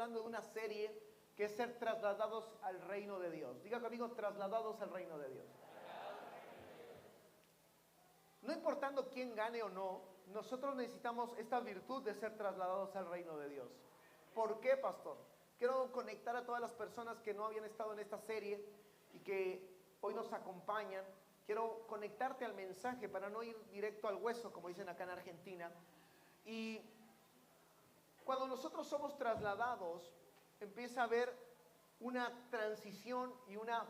hablando de una serie que es ser trasladados al reino de Dios. Diga conmigo, trasladados al reino de Dios. No importando quién gane o no, nosotros necesitamos esta virtud de ser trasladados al reino de Dios. ¿Por qué, pastor? Quiero conectar a todas las personas que no habían estado en esta serie y que hoy nos acompañan. Quiero conectarte al mensaje para no ir directo al hueso, como dicen acá en Argentina. Y cuando nosotros somos trasladados, empieza a haber una transición y una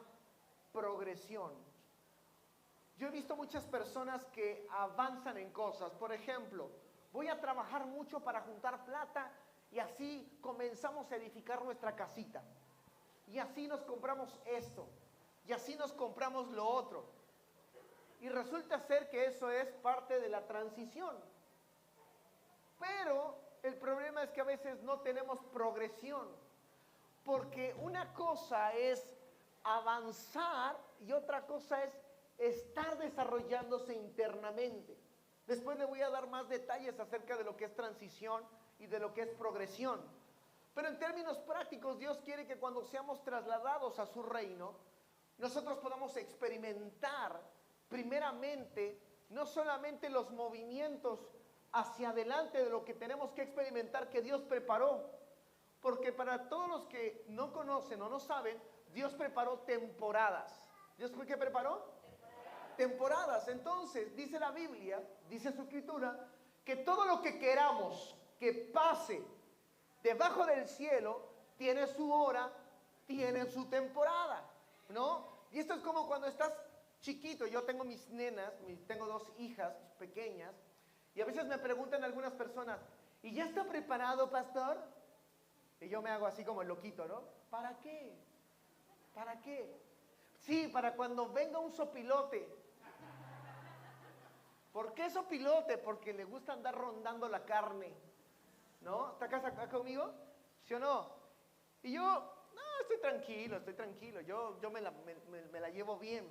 progresión. Yo he visto muchas personas que avanzan en cosas. Por ejemplo, voy a trabajar mucho para juntar plata y así comenzamos a edificar nuestra casita. Y así nos compramos esto. Y así nos compramos lo otro. Y resulta ser que eso es parte de la transición. Pero el problema es que a veces no tenemos progresión. Porque una cosa es avanzar y otra cosa es estar desarrollándose internamente. Después le voy a dar más detalles acerca de lo que es transición y de lo que es progresión. Pero en términos prácticos, Dios quiere que cuando seamos trasladados a su reino, nosotros podamos experimentar primeramente no solamente los movimientos hacia adelante de lo que tenemos que experimentar que Dios preparó, porque para todos los que no conocen o no saben, Dios preparó temporadas. ¿Dios qué preparó? Temporadas. Entonces, dice la Biblia, dice su escritura, que todo lo que queramos que pase debajo del cielo tiene su hora, tiene su temporada, ¿no? Y esto es como cuando estás chiquito. Yo tengo mis nenas, tengo 2 hijas pequeñas, y a veces me preguntan algunas personas, ¿y ya está preparado, pastor? Y yo me hago así como el loquito, ¿no? ¿Para qué? ¿Para qué? Sí, para cuando venga un sopilote. ¿Por qué sopilote? Porque le gusta andar rondando la carne, ¿no? ¿Está acá conmigo? ¿Sí o no? Y yo, no, estoy tranquilo. Yo me la llevo bien.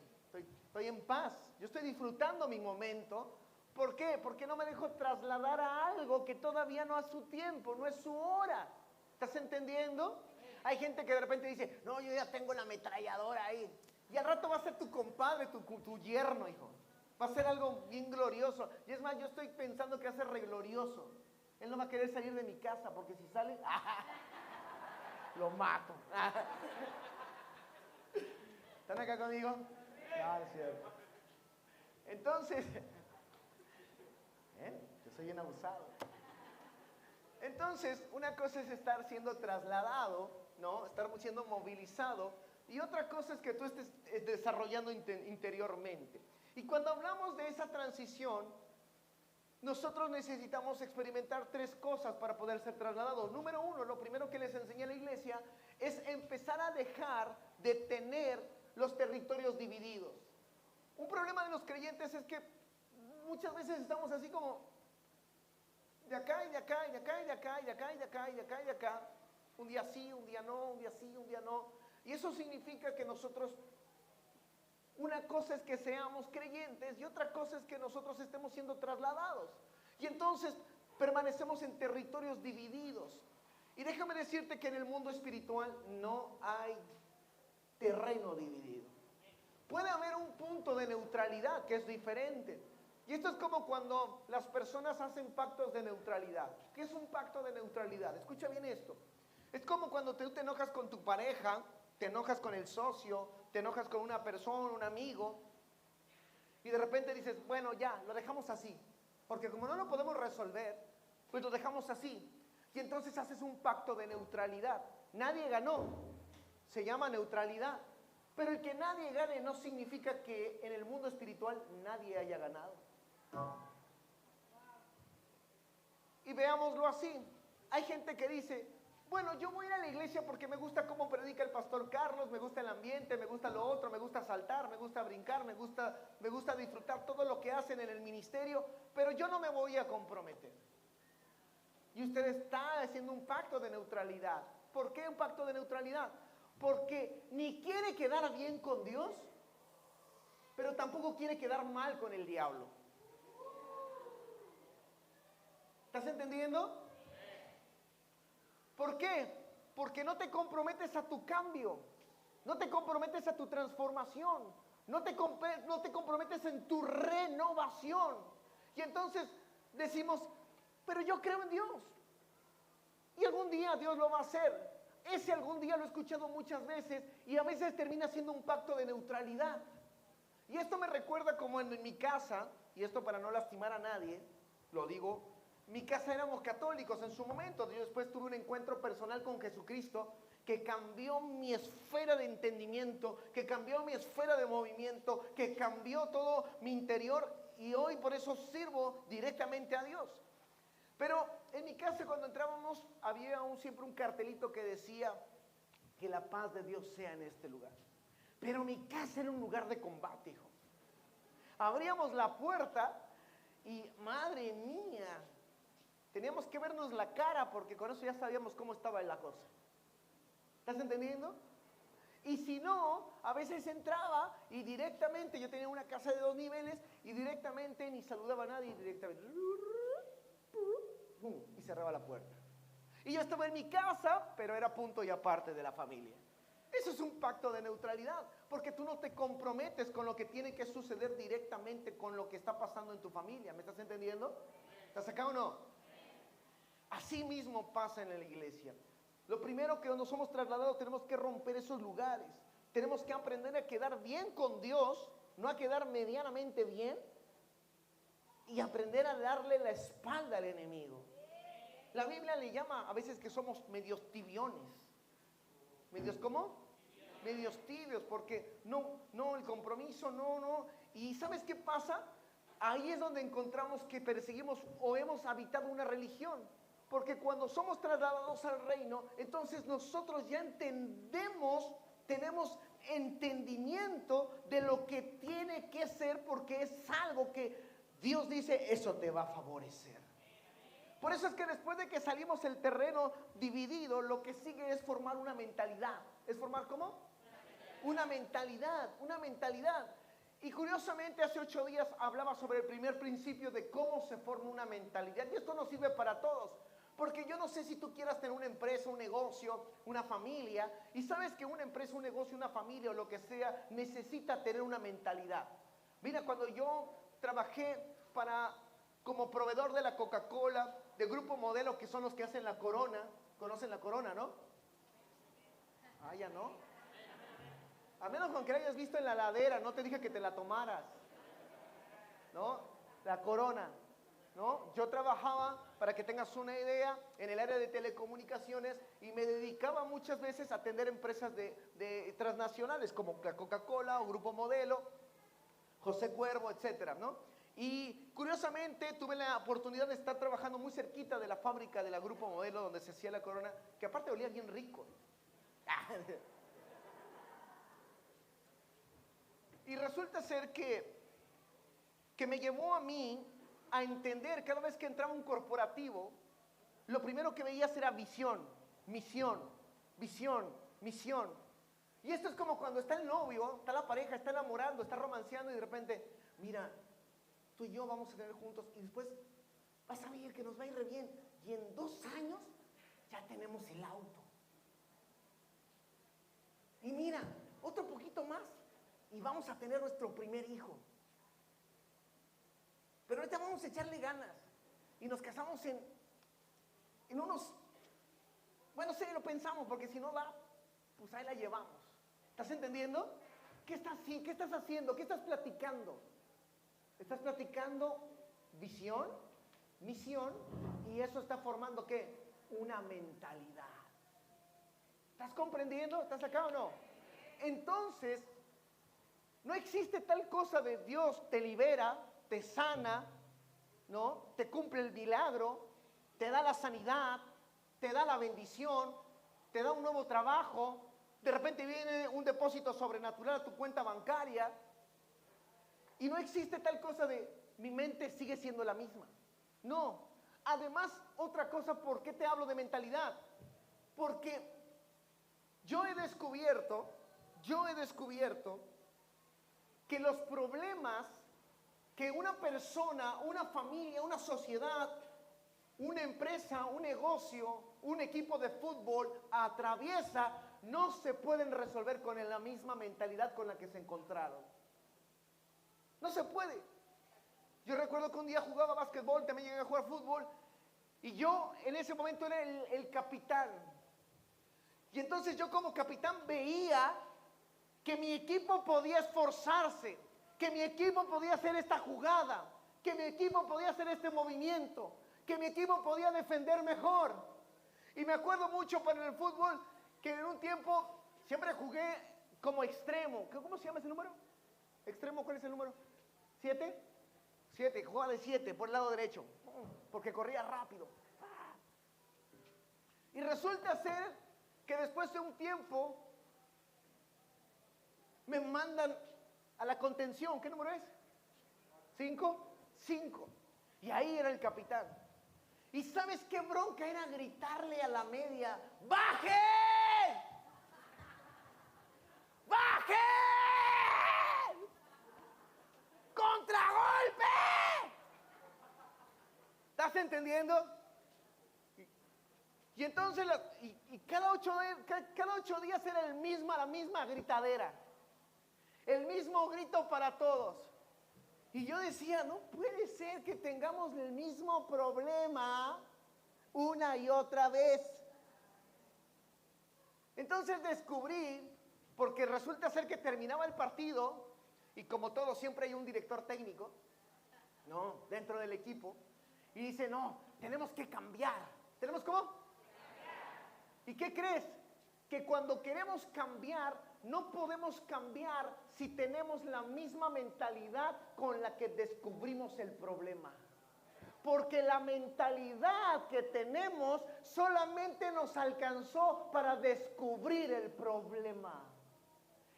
Estoy en paz. Yo estoy disfrutando mi momento. ¿Por qué? Porque no me dejo trasladar a algo que todavía no es su tiempo, no es su hora. ¿Estás entendiendo? Hay gente que de repente dice, no, yo ya tengo la ametralladora ahí. Y al rato va a ser tu compadre, tu yerno, hijo. Va a ser algo bien glorioso. Y es más, yo estoy pensando que va a ser re glorioso. Él no va a querer salir de mi casa porque si sale, lo mato. ¿Están acá conmigo? Claro, es cierto. Entonces, yo soy bien abusado. Entonces, una cosa es estar siendo trasladado, ¿no? Estar siendo movilizado. Y otra cosa es que tú estés desarrollando interiormente. Y cuando hablamos de esa transición, nosotros necesitamos experimentar 3 cosas para poder ser trasladados. Número 1, lo primero que les enseñé a la iglesia es empezar a dejar de tener los territorios divididos. Un problema de los creyentes es que muchas veces estamos así como de acá y de acá y de acá y de acá y de acá y de acá y de acá y de acá. Un día sí, un día no, un día sí, un día no. Y eso significa que nosotros, una cosa es que seamos creyentes y otra cosa es que nosotros estemos siendo trasladados. Y entonces permanecemos en territorios divididos. Y déjame decirte que en el mundo espiritual no hay terreno dividido. Puede haber un punto de neutralidad que es diferente. Y esto es como cuando las personas hacen pactos de neutralidad. ¿Qué es un pacto de neutralidad? Escucha bien esto. Es como cuando tú te enojas con tu pareja, te enojas con el socio, te enojas con una persona, un amigo, y de repente dices, bueno, ya, lo dejamos así. Porque como no lo podemos resolver, pues lo dejamos así. Y entonces haces un pacto de neutralidad. Nadie ganó. Se llama neutralidad. Pero el que nadie gane no significa que en el mundo espiritual nadie haya ganado. Y veámoslo así. Hay gente que dice, bueno, yo voy a ir a la iglesia porque me gusta cómo predica el pastor Carlos, me gusta el ambiente, me gusta lo otro, me gusta saltar, me gusta brincar, me gusta disfrutar todo lo que hacen en el ministerio, pero yo no me voy a comprometer. Y usted está haciendo un pacto de neutralidad. ¿Por qué un pacto de neutralidad? Porque ni quiere quedar bien con Dios, pero tampoco quiere quedar mal con el diablo. ¿Estás entendiendo? ¿Por qué? porque no te comprometes a tu cambio, no te comprometes a tu transformación, no te comprometes en tu renovación. Y entonces decimos, pero yo creo en Dios. Y algún día Dios lo va a hacer. Ese algún día lo he escuchado muchas veces y a veces termina siendo un pacto de neutralidad. Y esto me recuerda como en mi casa, y esto para no lastimar a nadie, lo digo, mi casa éramos católicos en su momento. Yo después tuve un encuentro personal con Jesucristo que cambió mi esfera de entendimiento, que cambió mi esfera de movimiento, que cambió todo mi interior y hoy por eso sirvo directamente a Dios. Pero en mi casa cuando entrábamos había siempre un cartelito que decía que la paz de Dios sea en este lugar. Pero mi casa era un lugar de combate, hijo. Abríamos la puerta y madre mía, teníamos que vernos la cara porque con eso ya sabíamos cómo estaba la cosa. ¿Estás entendiendo? Y si no, a veces entraba y directamente, yo tenía una casa de 2 niveles y directamente ni saludaba a nadie, directamente y cerraba la puerta. Y yo estaba en mi casa, pero era punto y aparte de la familia. Eso es un pacto de neutralidad, porque tú no te comprometes con lo que tiene que suceder directamente con lo que está pasando en tu familia. ¿Me estás entendiendo? ¿Estás acá o no? Así mismo pasa en la iglesia. Lo primero que nos somos trasladados, tenemos que romper esos lugares. Tenemos que aprender a quedar bien con Dios, no a quedar medianamente bien, y aprender a darle la espalda al enemigo. La Biblia le llama a veces que somos medios tibiones. ¿Medios cómo? Medios tibios, porque no, el compromiso, no. ¿Y sabes qué pasa? Ahí es donde encontramos que perseguimos o hemos habitado una religión. Porque cuando somos trasladados al reino, entonces nosotros ya entendemos, tenemos entendimiento de lo que tiene que ser, porque es algo que Dios dice, eso te va a favorecer. Por eso es que después de que salimos el terreno dividido, lo que sigue es formar una mentalidad. ¿Es formar cómo? Una mentalidad. Y curiosamente hace 8 días hablaba sobre el primer principio de cómo se forma una mentalidad. Y esto nos sirve para todos. Porque yo no sé si tú quieras tener una empresa, un negocio, una familia. Y sabes que una empresa, un negocio, una familia o lo que sea, necesita tener una mentalidad. Mira, cuando yo trabajé como proveedor de la Coca-Cola, de Grupo Modelo, que son los que hacen la Corona. ¿Conocen la Corona, no? Ah, ya no. A menos con que la hayas visto en la ladera, no te dije que te la tomaras. ¿No? La Corona. ¿No? Yo trabajaba, para que tengas una idea, en el área de telecomunicaciones y me dedicaba muchas veces a atender empresas de transnacionales como la Coca-Cola o Grupo Modelo, José Cuervo, etcétera, ¿no? Y curiosamente tuve la oportunidad de estar trabajando muy cerquita de la fábrica de la Grupo Modelo donde se hacía la Corona, que aparte olía bien rico. Y resulta ser que me llevó a mí a entender cada vez que entraba un corporativo, lo primero que veías era visión, misión, visión, misión. Y esto es como cuando está el novio, está la pareja, está enamorando, está romanceando y de repente, mira, tú y yo vamos a tener juntos y después vas a ver que nos va a ir re bien. Y en 2 años ya tenemos el auto. Y mira, otro poquito más y vamos a tener nuestro primer hijo. Pero ahorita vamos a echarle ganas. Y nos casamos en unos... Bueno, sí, lo pensamos, porque si no va, pues ahí la llevamos. ¿Estás entendiendo? ¿Qué estás haciendo? ¿Qué estás platicando? Estás platicando visión, misión, y eso está formando, ¿qué? Una mentalidad. ¿Estás comprendiendo? ¿Estás acá o no? Entonces, no existe tal cosa de Dios te libera, te sana, ¿no? Te cumple el milagro, te da la sanidad, te da la bendición, te da un nuevo trabajo, de repente viene un depósito sobrenatural a tu cuenta bancaria y no existe tal cosa de mi mente sigue siendo la misma. No. Además, otra cosa, ¿por qué te hablo de mentalidad? Porque yo he descubierto que los problemas que una persona, una familia, una sociedad una empresa, un negocio, un equipo de fútbol atraviesa, no se pueden resolver con la misma mentalidad con la que se encontraron. No se puede. Yo recuerdo que un día jugaba básquetbol, también llegué a jugar fútbol, y yo en ese momento era el capitán. Y entonces yo como capitán veía que mi equipo podía esforzarse, que mi equipo podía hacer esta jugada, que mi equipo podía hacer este movimiento, que mi equipo podía defender mejor. Y me acuerdo mucho para el fútbol que en un tiempo siempre jugué como extremo. ¿Cómo se llama ese número? ¿Extremo? ¿Cuál es el número? ¿7? 7, jugaba de 7 por el lado derecho, porque corría rápido. Y resulta ser que después de un tiempo me mandan a la contención. ¿Qué número es? 5. 5. Y ahí era el capitán. ¿Y sabes qué bronca era gritarle a la media? ¡Baje! ¡Baje! ¡Contragolpe! ¿Estás entendiendo? Y entonces cada 8 días era la misma gritadera. El mismo grito para todos. Y yo decía, no puede ser que tengamos el mismo problema una y otra vez. Entonces descubrí, porque resulta ser que terminaba el partido, y como todo siempre hay un director técnico, ¿no? Dentro del equipo, y dice, no, tenemos que cambiar. ¿Tenemos cómo? Cambiar. ¿Y qué crees? Que cuando queremos cambiar, no podemos cambiar si tenemos la misma mentalidad con la que descubrimos el problema. Porque la mentalidad que tenemos solamente nos alcanzó para descubrir el problema.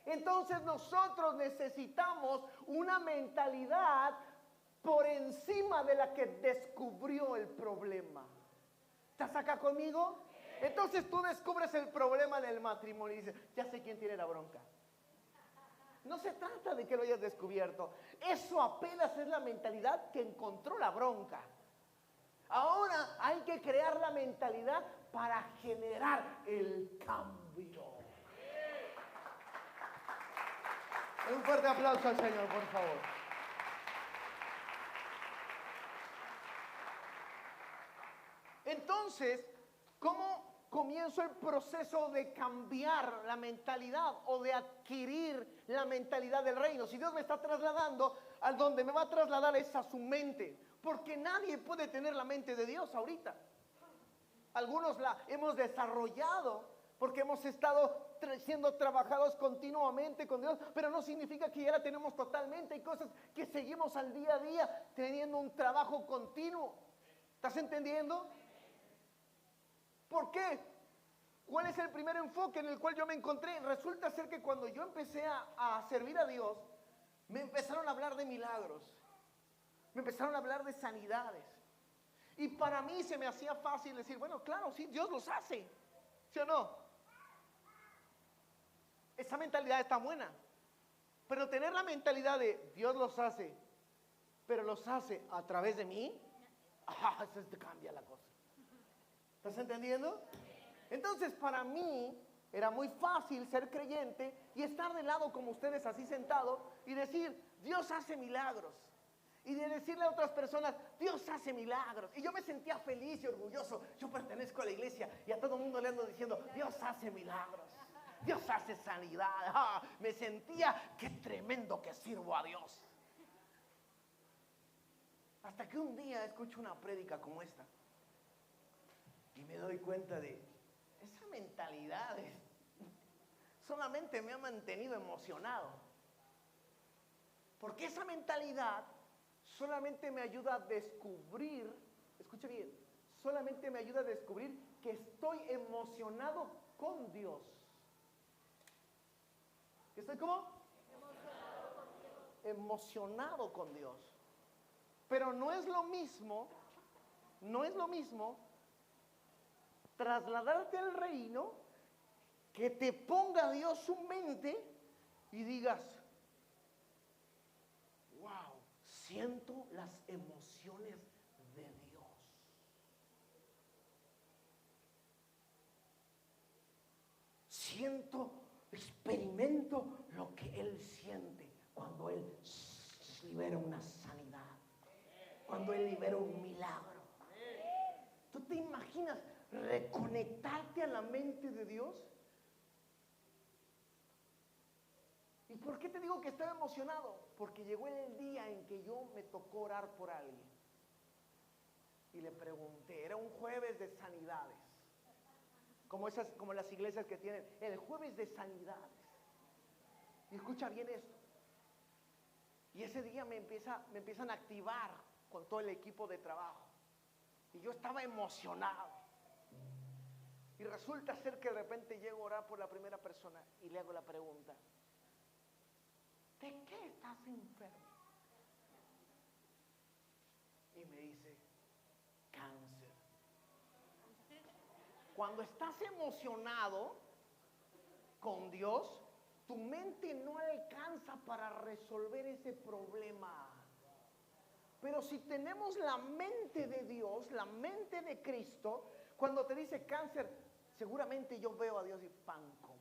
Entonces nosotros necesitamos una mentalidad por encima de la que descubrió el problema. ¿Estás acá conmigo? Entonces tú descubres el problema del matrimonio y dices, ya sé quién tiene la bronca. No se trata de que lo hayas descubierto. Eso apenas es la mentalidad que encontró la bronca. Ahora hay que crear la mentalidad para generar el cambio. Un fuerte aplauso al Señor, por favor. Entonces, ¿cómo comienzo el proceso de cambiar la mentalidad o de adquirir la mentalidad del reino? Si Dios me está trasladando, a donde me va a trasladar es a su mente, porque nadie puede tener la mente de Dios ahorita. Algunos la hemos desarrollado porque hemos estado siendo trabajados continuamente con Dios, pero no significa que ya la tenemos totalmente. Hay cosas que seguimos al día a día teniendo un trabajo continuo. ¿Estás entendiendo? ¿Por qué? ¿Cuál es el primer enfoque en el cual yo me encontré? Resulta ser que cuando yo empecé a servir a Dios, me empezaron a hablar de milagros. Me empezaron a hablar de sanidades. Y para mí se me hacía fácil decir, bueno, claro, sí, Dios los hace. ¿Sí o no? Esa mentalidad está buena. Pero tener la mentalidad de Dios los hace, pero los hace a través de mí, eso te cambia la cosa. ¿Estás entendiendo? Entonces para mí era muy fácil ser creyente y estar de lado como ustedes así sentado y decir, Dios hace milagros. Y de decirle a otras personas, Dios hace milagros. Y yo me sentía feliz y orgulloso. Yo pertenezco a la iglesia y a todo el mundo le ando diciendo, Dios hace milagros. Dios hace sanidad. Me sentía, qué tremendo que sirvo a Dios. Hasta que un día escucho una prédica como esta. Y me doy cuenta de, esa mentalidad solamente me ha mantenido emocionado. Porque esa mentalidad solamente me ayuda a descubrir, escuche bien, solamente me ayuda a descubrir que estoy emocionado con Dios. ¿Que estoy cómo? Emocionado con Dios. Emocionado con Dios. Pero no es lo mismo trasladarte al reino, que te ponga Dios su mente y digas, wow, siento las emociones de Dios. experimento lo que Él siente cuando Él libera una sanidad, cuando Él libera un milagro. ¿Tú te imaginas reconectarte a la mente de Dios? ¿Y por qué te digo que estaba emocionado? Porque llegó el día en que yo me tocó orar por alguien. Y le pregunté, era un jueves de sanidades. Como las iglesias que tienen el jueves de sanidades. Y escucha bien esto. Y ese día me empiezan a activar con todo el equipo de trabajo. Y yo estaba emocionado. Y resulta ser que de repente llego a orar por la primera persona y le hago la pregunta: ¿de qué estás enfermo? Y me dice: cáncer. Cuando estás emocionado con Dios, tu mente no alcanza para resolver ese problema. Pero si tenemos la mente de Dios, la mente de Cristo, cuando te dice cáncer, seguramente yo veo a Dios y pan comido.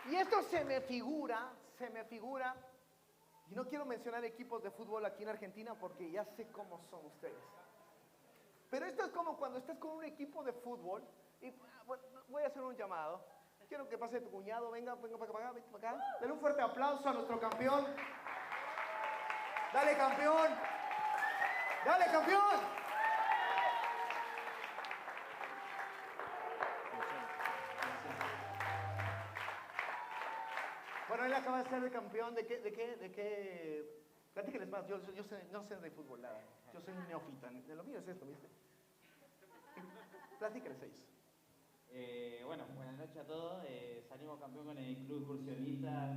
Y esto se me figura, y no quiero mencionar equipos de fútbol aquí en Argentina porque ya sé cómo son ustedes. Pero esto es como cuando estás con un equipo de fútbol y bueno, voy a hacer un llamado. Quiero que pase tu cuñado, venga para acá. Dale un fuerte aplauso a nuestro campeón. Dale, campeón. Dale, campeón. Bueno, él acaba de ser el campeón. ¿De qué? Platíquenles más. Yo no sé de fútbol nada. Yo soy un neófita. De lo mío es esto, ¿viste? Platíquenles ellos. Bueno, buenas noches a todos. Salimos campeón con el Club Excursionista.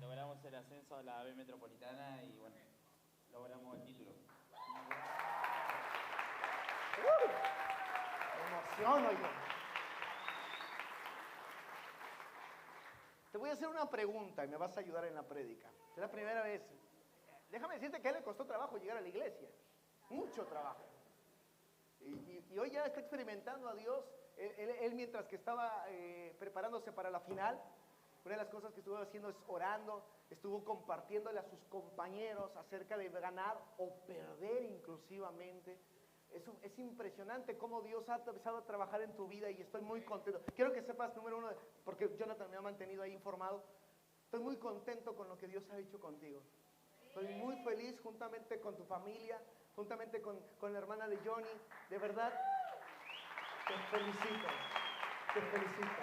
Logramos el ascenso a la B Metropolitana y bueno, logramos el título. Emoción, oiga. Te voy a hacer una pregunta y me vas a ayudar en la prédica. Es la primera vez. Déjame decirte que a él le costó trabajo llegar a la iglesia. Mucho trabajo. Y hoy ya está experimentando a Dios. Él mientras que estaba preparándose para la final, una de las cosas que estuvo haciendo es orando, estuvo compartiéndole a sus compañeros acerca de ganar o perder inclusivamente. Es impresionante cómo Dios ha empezado a trabajar en tu vida y estoy muy contento. Quiero que sepas, número uno, porque Jonathan me ha mantenido ahí informado, estoy muy contento con lo que Dios ha hecho contigo. Estoy muy feliz juntamente con tu familia, juntamente con la hermana de Johnny. De verdad, te felicito. Te felicito.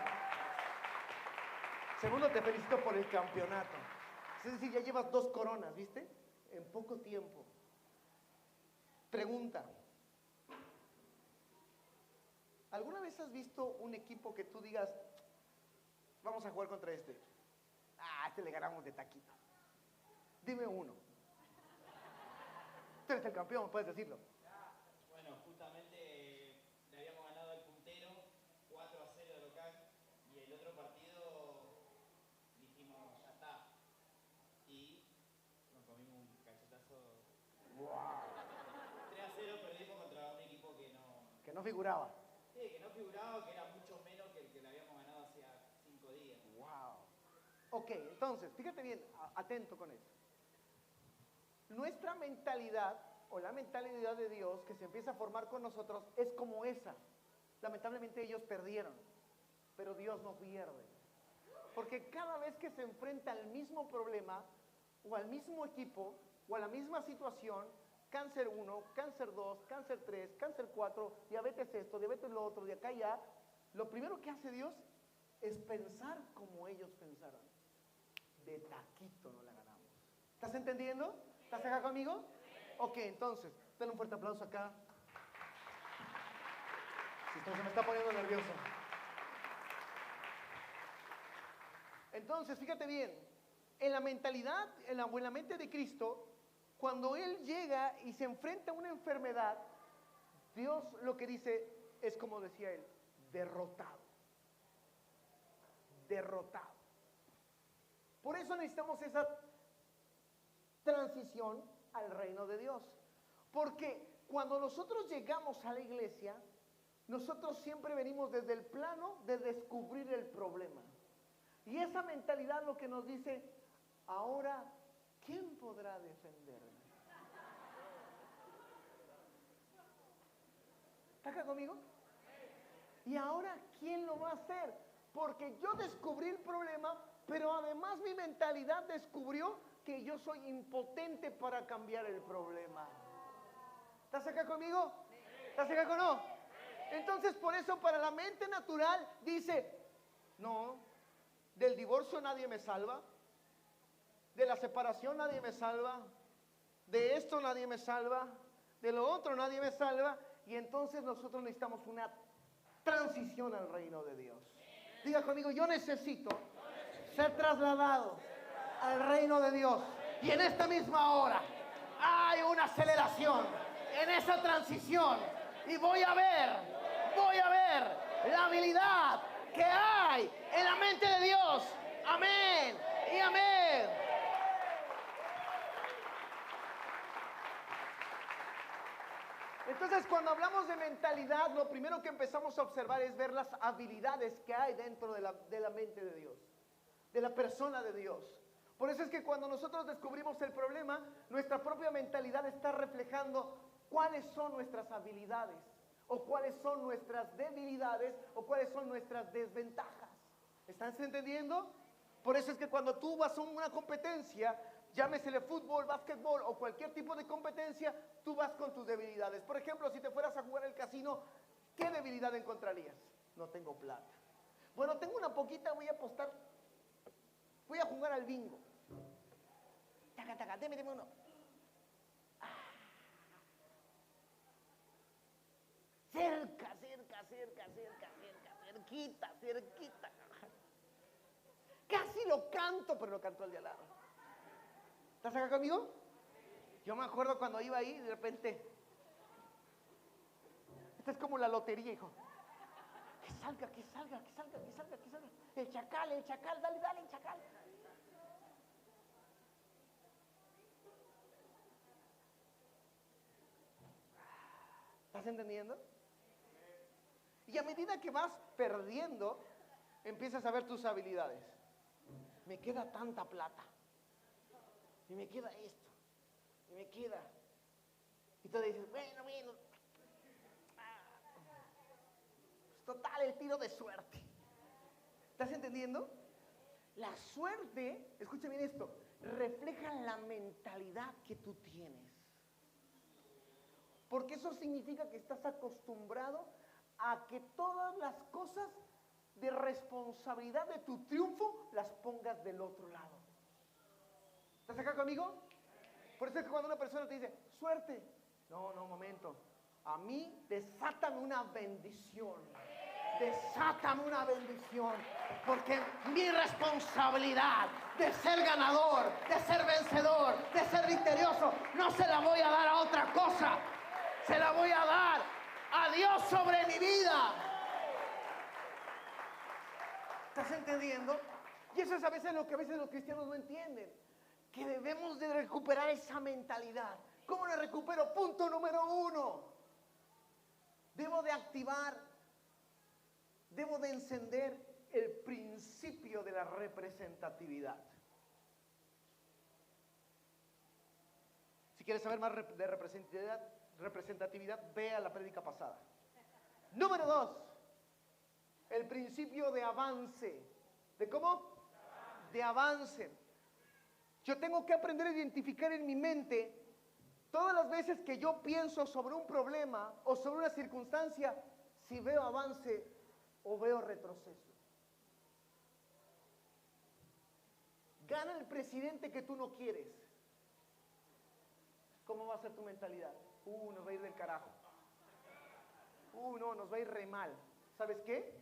Segundo, te felicito por el campeonato. Es decir, ya llevas 2 coronas, ¿viste? En poco tiempo. Pregunta. ¿Alguna vez has visto un equipo que tú digas, vamos a jugar contra este? Ah, este le ganamos de taquito. Dime uno. Tú eres el campeón, puedes decirlo. Bueno, justamente le habíamos ganado al puntero 4-0 de local y el otro partido dijimos, ya está. Y nos comimos un cachetazo. Wow. 3-0 perdimos contra un equipo Que no figuraba. Sí, que no figuraba, que era mucho menos que el que le habíamos ganado hacía 5 días. Wow. Ok, entonces, fíjate bien, atento con esto. Nuestra mentalidad, o la mentalidad de Dios que se empieza a formar con nosotros, es como esa. Lamentablemente ellos perdieron, pero Dios no pierde. Porque cada vez que se enfrenta al mismo problema, o al mismo equipo, o a la misma situación, cáncer 1, cáncer 2, cáncer 3, cáncer 4, diabetes esto, diabetes lo otro, de acá y allá, lo primero que hace Dios es pensar como ellos pensaron. De taquito no la ganamos. ¿Estás entendiendo? ¿Estás acá conmigo? Ok, entonces, denle un fuerte aplauso acá. Se me está poniendo nervioso. Entonces, fíjate bien, en la mentalidad, en la mente de Cristo, cuando Él llega y se enfrenta a una enfermedad, Dios lo que dice es como decía Él, derrotado. Derrotado. Por eso necesitamos transición al reino de Dios. Porque cuando nosotros llegamos a la iglesia, nosotros siempre venimos desde el plano de descubrir el problema. Y esa mentalidad lo que nos dice, ahora, ¿quién podrá defenderme? ¿Está acá conmigo? Y ahora, ¿quién lo va a hacer? Porque yo descubrí el problema, pero además mi mentalidad descubrió que yo soy impotente para cambiar el problema. ¿Estás acá conmigo? ¿Estás acá con no? Entonces, por eso, para la mente natural, dice, no, del divorcio nadie me salva, de la separación nadie me salva, de esto nadie me salva, de lo otro nadie me salva, y entonces nosotros necesitamos una transición al reino de Dios. Diga conmigo, yo necesito ser trasladado al reino de Dios. Y en esta misma hora hay una aceleración en esa transición. Y voy a ver la habilidad que hay en la mente de Dios. Amén y amén. Entonces, cuando hablamos de mentalidad, lo primero que empezamos a observar es ver las habilidades que hay dentro de la mente de Dios, de la persona de Dios. Por eso es que cuando nosotros descubrimos el problema, nuestra propia mentalidad está reflejando cuáles son nuestras habilidades, o cuáles son nuestras debilidades, o cuáles son nuestras desventajas. ¿Están entendiendo? Por eso es que cuando tú vas a una competencia, llámesele fútbol, básquetbol o cualquier tipo de competencia, tú vas con tus debilidades. Por ejemplo, si te fueras a jugar al casino, ¿qué debilidad encontrarías? No tengo plata. Bueno, tengo una poquita, voy a apostar. Voy a jugar al bingo. Taca, taca, deme uno. Cerca, cerquita. Casi lo canto, pero lo canto al de al lado. ¿Estás acá conmigo? Yo me acuerdo cuando iba ahí, de repente, esta es como la lotería, hijo. Que salga. El chacal, dale, el chacal. ¿Estás entendiendo? Y a medida que vas perdiendo, empiezas a ver tus habilidades. Me queda tanta plata. Y me queda esto. Y me queda. Y tú dices, bueno. Pues total, el tiro de suerte. ¿Estás entendiendo? La suerte, escucha bien esto, refleja la mentalidad que tú tienes. Porque eso significa que estás acostumbrado a que todas las cosas de responsabilidad de tu triunfo las pongas del otro lado. ¿Estás acá conmigo? Por eso es que cuando una persona te dice, suerte, no, momento, a mí desátame una bendición. Porque mi responsabilidad de ser ganador, de ser vencedor, de ser victorioso, no se la voy a dar a otra cosa. Se la voy a dar a Dios sobre mi vida. ¿Estás entendiendo? Y eso es a veces lo que los cristianos no entienden. Que debemos de recuperar esa mentalidad. ¿Cómo la recupero? Punto número 1. Debo de activar, debo de encender el principio de la representatividad. Si quieres saber más de representatividad, ve a la prédica pasada. Número 2, el principio de avance. ¿De cómo? De avance. Yo tengo que aprender a identificar en mi mente todas las veces que yo pienso sobre un problema o sobre una circunstancia, si veo avance o veo retroceso. Gana el presidente que tú no quieres. ¿Cómo va a ser tu mentalidad? Nos va a ir del carajo. No, nos va a ir re mal. ¿Sabes qué?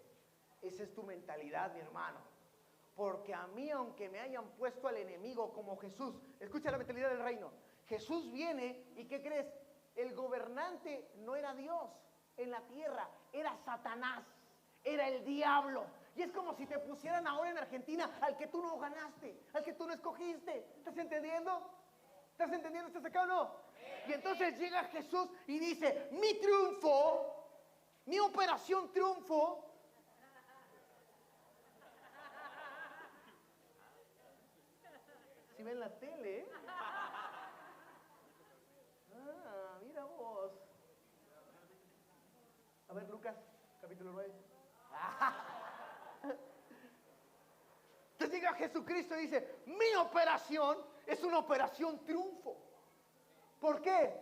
Esa es tu mentalidad, mi hermano. Porque a mí, aunque me hayan puesto al enemigo como Jesús, escucha la mentalidad del reino. Jesús viene y ¿qué crees? El gobernante no era Dios en la tierra, era Satanás, era el diablo. Y es como si te pusieran ahora en Argentina al que tú no ganaste, al que tú no escogiste. ¿Estás entendiendo? ¿Estás entendiendo? ¿Estás acá o no? Y entonces llega Jesús y dice, mi triunfo, mi operación triunfo, si ven la tele, mira vos. A ver, Lucas, capítulo 9. Entonces llega Jesucristo y dice, mi operación es una operación triunfo. ¿Por qué?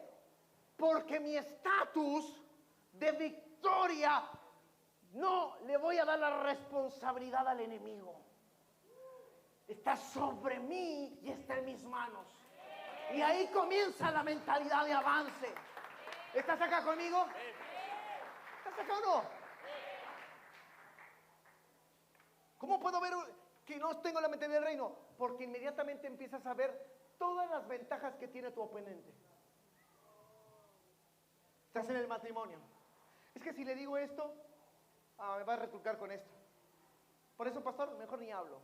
Porque mi estatus de victoria no le voy a dar la responsabilidad al enemigo. Está sobre mí y está en mis manos. Y ahí comienza la mentalidad de avance. ¿Estás acá conmigo? ¿Estás acá o no? ¿Cómo puedo ver que no tengo la mentalidad del reino? Porque inmediatamente empiezas a ver todas las ventajas que tiene tu oponente. Estás en el matrimonio. Es que si le digo esto, me va a retrucar con esto. Por eso, pastor, mejor ni hablo.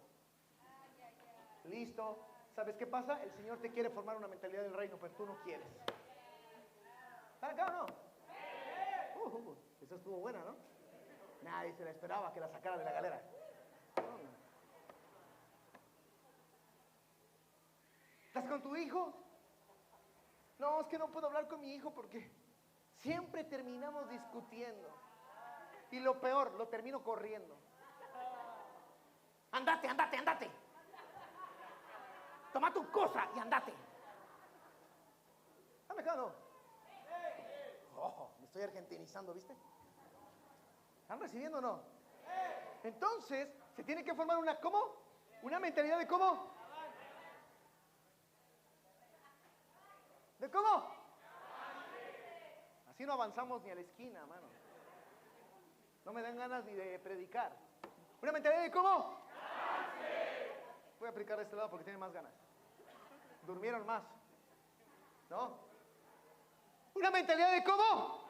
Listo. ¿Sabes qué pasa? El Señor te quiere formar una mentalidad del reino, pero tú no quieres. ¿Están acá o no? Esa estuvo buena, ¿no? Nadie se la esperaba que la sacara de la galera. ¿Estás con tu hijo? No, es que no puedo hablar con mi hijo porque siempre terminamos discutiendo. Y lo peor, lo termino corriendo. Andate, andate, andate. Toma tu cosa y andate. Dame acá, ¿no? Me estoy argentinizando, ¿viste? ¿Están recibiendo o no? Entonces, se tiene que formar una, ¿cómo? Una mentalidad de ¿cómo? ¿De cómo? Así no avanzamos ni a la esquina, mano. No me dan ganas ni de predicar. Una mentalidad de ¿cómo? Voy a aplicar de este lado porque tiene más ganas. Durmieron más, ¿no? Una mentalidad de ¿cómo?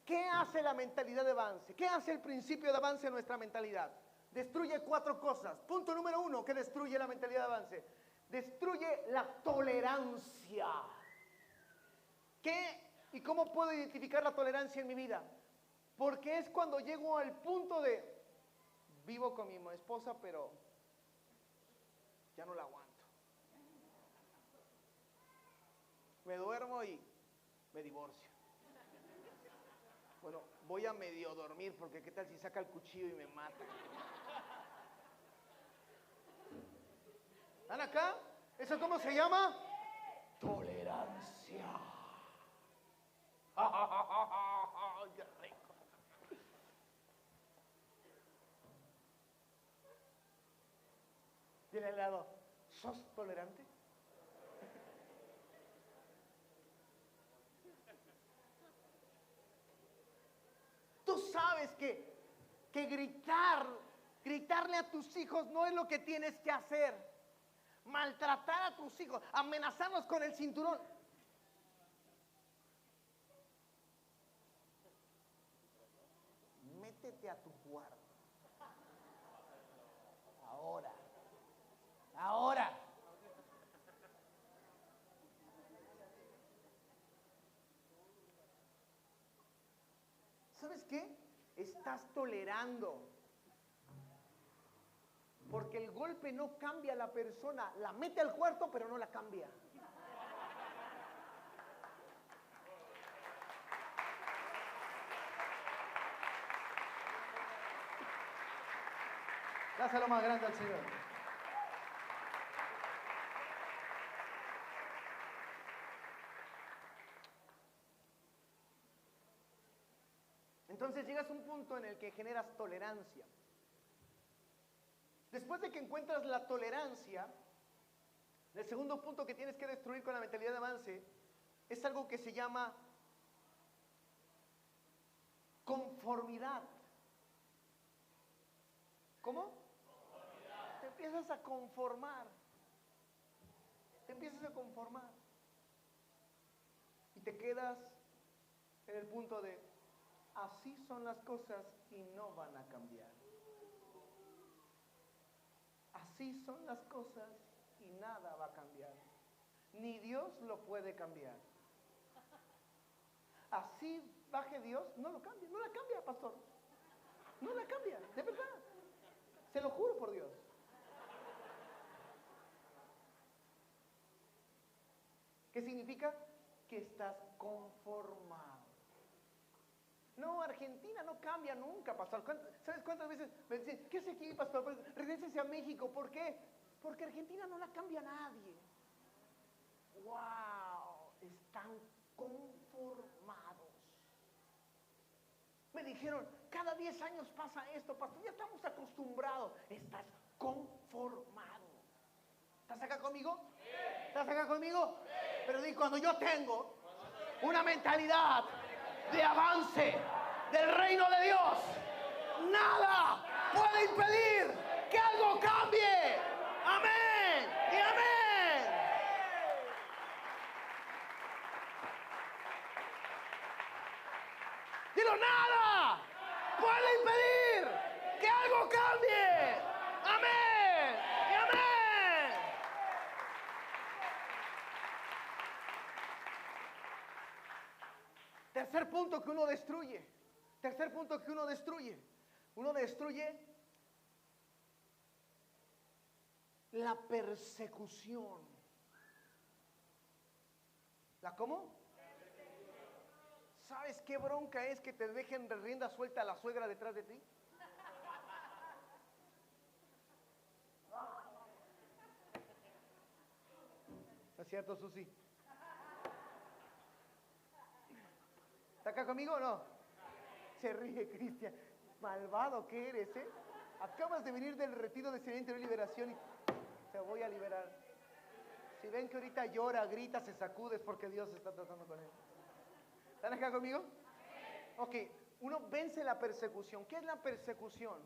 ¿Qué hace la mentalidad de avance? ¿Qué hace el principio de avance en nuestra mentalidad? Destruye 4 cosas. Punto número 1, ¿qué destruye la mentalidad de avance? Destruye la tolerancia. ¿Qué y cómo puedo identificar la tolerancia en mi vida? Porque es cuando llego al punto de vivo con mi esposa, pero ya no la aguanto. Me duermo y me divorcio. Bueno, voy a medio dormir porque qué tal si saca el cuchillo y me mata. ¿Están acá? ¿Eso cómo se llama? Tolerancia. ¡Qué rico! Dile al lado, ¿sos tolerante? Tú sabes que gritarle a tus hijos no es lo que tienes que hacer. Maltratar a tus hijos, amenazarlos con el cinturón. Métete a tu cuarto. Ahora. ¿Sabes qué? Estás tolerando. Porque el golpe no cambia a la persona. La mete al cuarto, pero no la cambia. Dáselo más grande al Señor. Entonces llegas a un punto en el que generas tolerancia. Después de que encuentras la tolerancia, el segundo punto que tienes que destruir con la mentalidad de avance es algo que se llama conformidad. ¿Cómo? Conformidad. Te empiezas a conformar. Te empiezas a conformar. Y te quedas en el punto de así son las cosas y no van a cambiar. Así son las cosas y y nada va a cambiar. Ni Dios lo puede cambiar. Así baje Dios, no lo cambia, no la cambia, pastor. No la cambia, de verdad. Se lo juro por Dios. ¿Qué significa? Que estás conformado. No, Argentina no cambia nunca, pastor. ¿Sabes cuántas veces me dicen, qué hace aquí, pastor? Pues, regrésese a México. ¿Por qué? Porque Argentina no la cambia nadie. ¡Wow! Están conformados. Me dijeron, cada 10 años pasa esto, pastor. Ya estamos acostumbrados. Estás conformado. ¿Estás acá conmigo? ¿Estás acá conmigo? Pero di, cuando yo tengo una mentalidad de avance del reino de Dios, nada puede impedir que algo cambie. Amén y amén. Dilo, nada puede impedir que algo cambie. Amén y amén. Tercer punto que uno destruye. Tercer punto que uno destruye. Uno destruye la persecución. ¿La cómo? ¿Sabes qué bronca es que te dejen de rienda suelta a la suegra detrás de ti? ¿No es cierto, Susi? ¿Está acá conmigo o no? Se ríe, Cristian. Malvado que eres, ¿eh? Acabas de venir del retiro de Serenidad Interior y Liberación y te voy a liberar. Si ven que ahorita llora, grita, se sacude, es porque Dios está tratando con él. ¿Están acá conmigo? Ok, uno vence la persecución. ¿Qué es la persecución?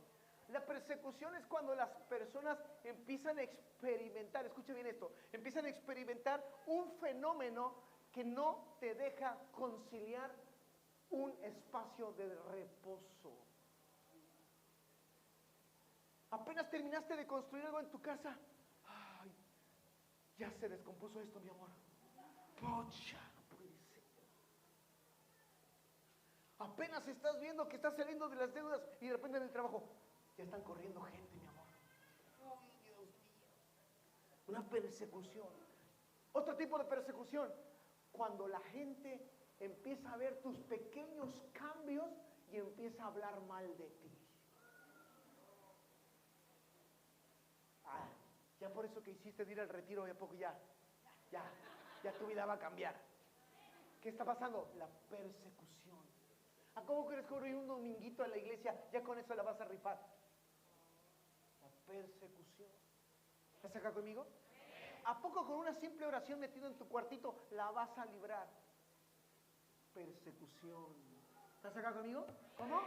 La persecución es cuando las personas empiezan a experimentar, escucha bien esto, empiezan a experimentar un fenómeno que no te deja conciliar un espacio de reposo. Apenas terminaste de construir algo en tu casa. Ay, ya se descompuso esto, mi amor. Pocha, no puede ser. Apenas estás viendo que estás saliendo de las deudas y de repente en el trabajo ya están corriendo gente, mi amor. Ay, Dios mío. Una persecución. Otro tipo de persecución. Cuando la gente empieza a ver tus pequeños cambios y empieza a hablar mal de ti. Ya por eso que hiciste de ir al retiro de a poco ya tu vida va a cambiar. ¿Qué está pasando? La persecución. ¿A cómo crees que voy un dominguito a la iglesia? Ya con eso la vas a rifar. La persecución. ¿Estás acá conmigo? ¿A poco con una simple oración metido en tu cuartito la vas a librar? Persecución. ¿Estás acá conmigo? ¿Cómo?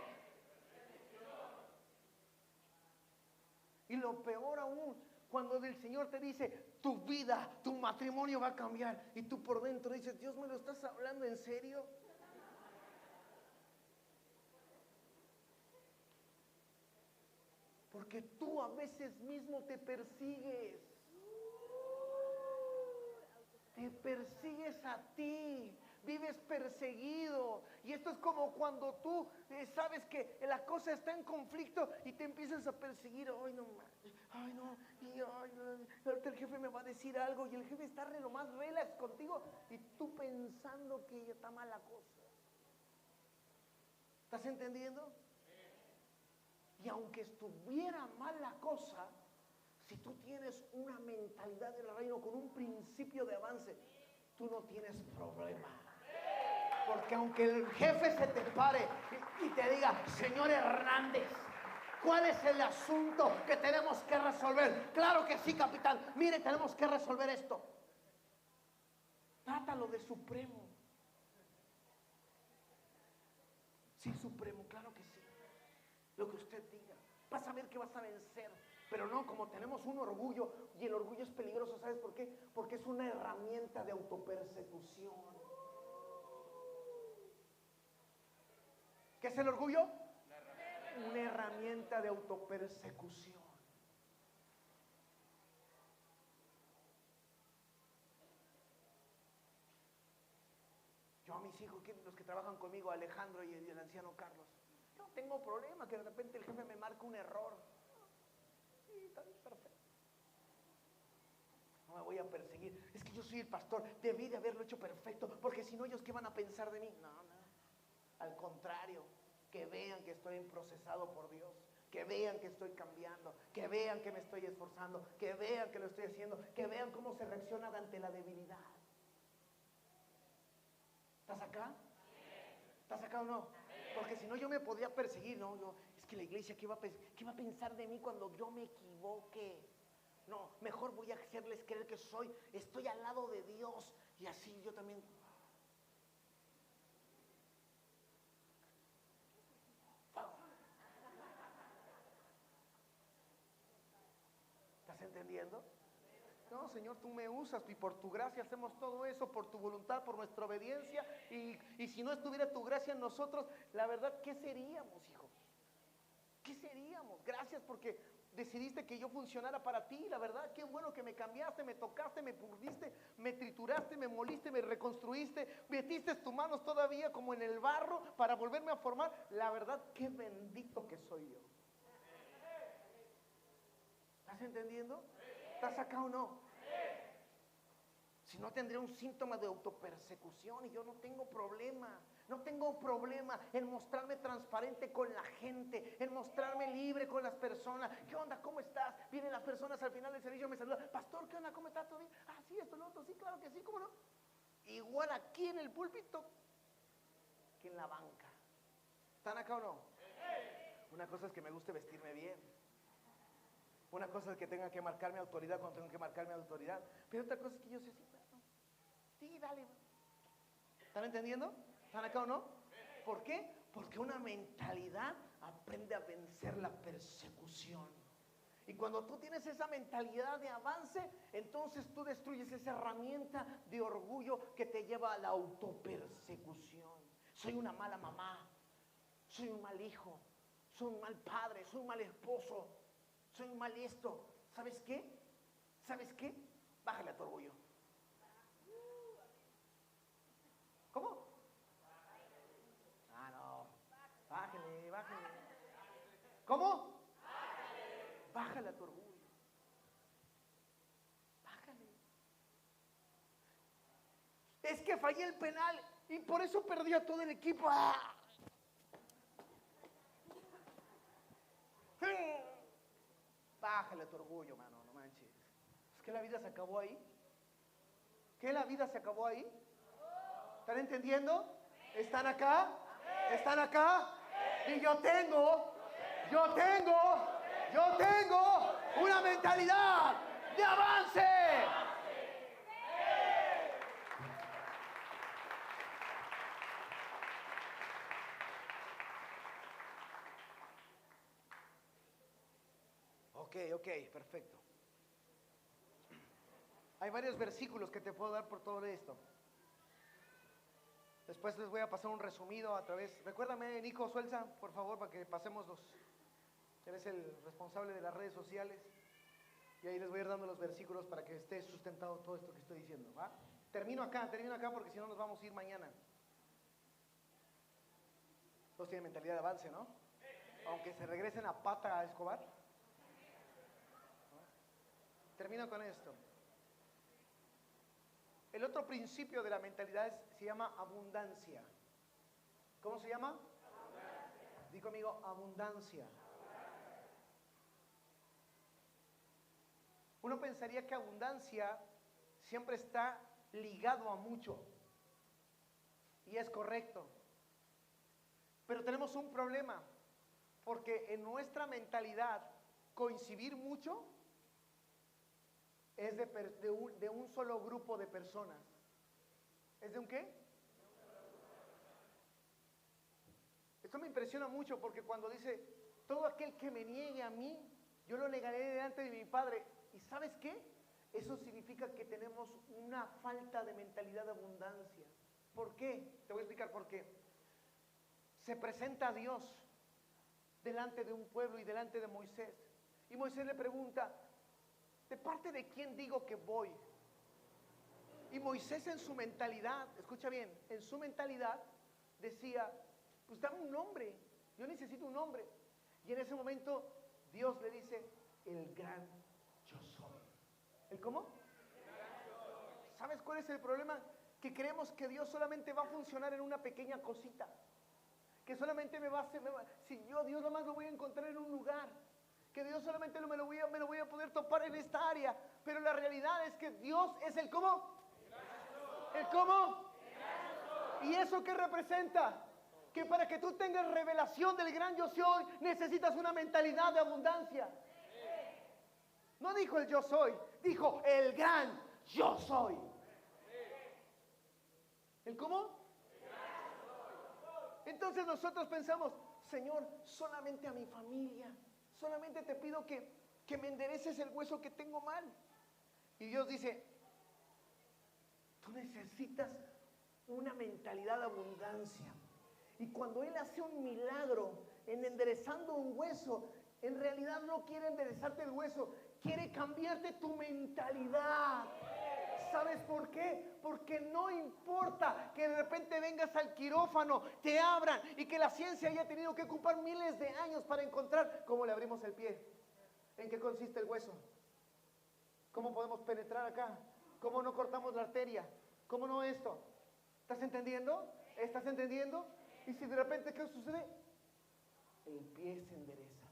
Y lo peor aún, cuando el Señor te dice, tu vida, tu matrimonio va a cambiar, y tú por dentro dices, Dios, ¿me lo estás hablando en serio? Porque tú a veces mismo te persigues. Te persigues a ti. Vives perseguido. Y esto es como cuando tú sabes que la cosa está en conflicto y te empiezas a perseguir. Ay, no, ay, no. Y ay, no. Ahorita el jefe me va a decir algo y el jefe está lo más relax contigo y tú pensando que está mala cosa. ¿Estás entendiendo? Y aunque estuviera mal la cosa, si tú tienes una mentalidad del reino con un principio de avance, tú no tienes problema. Porque aunque el jefe se te pare y te diga, señor Hernández, ¿cuál es el asunto que tenemos que resolver? Claro que sí, capitán. Mire, tenemos que resolver esto. Trátalo de supremo. Sí, supremo, claro que sí. Lo que usted diga. Vas a ver que vas a vencer. Pero no, como tenemos un orgullo, y el orgullo es peligroso, ¿sabes por qué? Porque es una herramienta de autopersecución. ¿Qué es el orgullo? Una herramienta de autopersecución. mis hijos, los que trabajan conmigo, Alejandro y el anciano Carlos. Yo no tengo problema que de repente el jefe me marque un error. Sí, está bien, perfecto. No me voy a perseguir. Es que yo soy el pastor, debí de haberlo hecho perfecto, porque si no, ellos qué van a pensar de mí. No, no. Al contrario, que vean que estoy procesado por Dios, que vean que estoy cambiando, que vean que me estoy esforzando, que vean que lo estoy haciendo, que vean cómo se reacciona ante la debilidad. ¿Estás acá? ¿Estás acá o no? Porque si no yo me podría perseguir, ¿no? Es que la iglesia, ¿qué va a pensar de mí cuando yo me equivoque? No, mejor voy a hacerles creer que estoy al lado de Dios y así yo también. ¿Estás entendiendo? No, Señor, tú me usas y por tu gracia hacemos todo eso, por tu voluntad, por nuestra obediencia. Y si no estuviera tu gracia en nosotros, la verdad, ¿qué seríamos, hijo? ¿Qué seríamos? Gracias porque decidiste que yo funcionara para ti, la verdad, qué bueno que me cambiaste, me tocaste, me pudiste, me trituraste, me moliste, me reconstruiste, metiste tus manos todavía como en el barro para volverme a formar. La verdad, qué bendito que soy yo. ¿Estás entendiendo? ¿Estás acá o no? Si no, tendría un síntoma de autopersecución y yo no tengo problema. No tengo problema en mostrarme transparente con la gente, en mostrarme libre con las personas. ¿Qué onda? ¿Cómo estás? Vienen las personas al final del servicio, me saludan. Pastor, ¿qué onda? ¿Cómo estás? ¿Todo bien? Ah, sí, esto, lo otro. Sí, claro que sí, ¿cómo no? Igual aquí en el púlpito que en la banca. ¿Están acá o no? Una cosa es que me guste vestirme bien. Una cosa es que tenga que marcar mi autoridad cuando tengo que marcar mi autoridad. Pero otra cosa es que yo sé, sí, bueno, sí, dale. ¿Están entendiendo? ¿Están acá o no? ¿Por qué? Porque una mentalidad aprende a vencer la persecución. Y cuando tú tienes esa mentalidad de avance, entonces tú destruyes esa herramienta de orgullo que te lleva a la autopersecución. Soy una mala mamá, soy un mal hijo, soy un mal padre, soy un mal esposo. Soy un mal esto. ¿Sabes qué? ¿Sabes qué? Bájale a tu orgullo. ¿Cómo? Ah, no. Bájale. ¿Cómo? Bájale a tu orgullo. Bájale. Es que fallé el penal y por eso perdí a todo el equipo. ¡Ah! Bájale a tu orgullo, mano, no manches. ¿Es que la vida se acabó ahí? ¿Que la vida se acabó ahí? ¿Están entendiendo? ¿Están acá? ¿Están acá? Y yo tengo una mentalidad de avance. Ok, perfecto. Hay varios versículos que te puedo dar por todo esto. Después les voy a pasar un resumido a través. Recuérdame, Nico Suelza, por favor, para que pasemos eres el responsable de las redes sociales. Y ahí les voy a ir dando los versículos para que esté sustentado todo esto que estoy diciendo, ¿va? Termino acá porque si no nos vamos a ir mañana. Todos tienen mentalidad de avance, ¿no? Aunque se regresen a pata a Escobar. Termino con esto. El otro principio de la mentalidad se llama abundancia. ¿Cómo se llama? Abundancia. Di conmigo, abundancia. Uno pensaría que abundancia siempre está ligado a mucho. Y es correcto. Pero tenemos un problema. Porque en nuestra mentalidad, coincidir mucho es de un solo grupo de personas. ¿Es de un qué? Esto me impresiona mucho porque cuando dice, todo aquel que me niegue a mí, yo lo negaré delante de mi Padre. ¿Y sabes qué? Eso significa que tenemos una falta de mentalidad de abundancia. ¿Por qué? Te voy a explicar por qué. Se presenta a Dios delante de un pueblo y delante de Moisés. Y Moisés le pregunta, ¿de parte de quién digo que voy? Y Moisés en su mentalidad, escucha bien, en su mentalidad decía, pues dame un nombre, yo necesito un nombre. Y en ese momento Dios le dice, el gran yo soy. ¿El cómo? ¿Sabes cuál es el problema? Que creemos que Dios solamente va a funcionar en una pequeña cosita. Que solamente me va a hacer, si yo Dios nomás lo voy a encontrar en un lugar. Que Dios solamente me lo voy a poder topar en esta área. Pero la realidad es que Dios es el cómo. ¿El cómo? ¿Y eso qué representa? Que para que tú tengas revelación del gran yo soy, necesitas una mentalidad de abundancia. No dijo el yo soy, dijo el gran yo soy. ¿El cómo? Entonces nosotros pensamos, Señor, solamente a mi familia, solamente te pido que me endereces el hueso que tengo mal. Y Dios dice, tú necesitas una mentalidad de abundancia. Y cuando Él hace un milagro en enderezando un hueso, en realidad no quiere enderezarte el hueso, quiere cambiarte tu mentalidad. ¿Sabes por qué? Porque no importa que de repente vengas al quirófano, te abran y que la ciencia haya tenido que ocupar miles de años para encontrar cómo le abrimos el pie, en qué consiste el hueso, cómo podemos penetrar acá, cómo no cortamos la arteria, cómo no esto. ¿Estás entendiendo? ¿Estás entendiendo? Y si de repente, ¿qué sucede? El pie se endereza.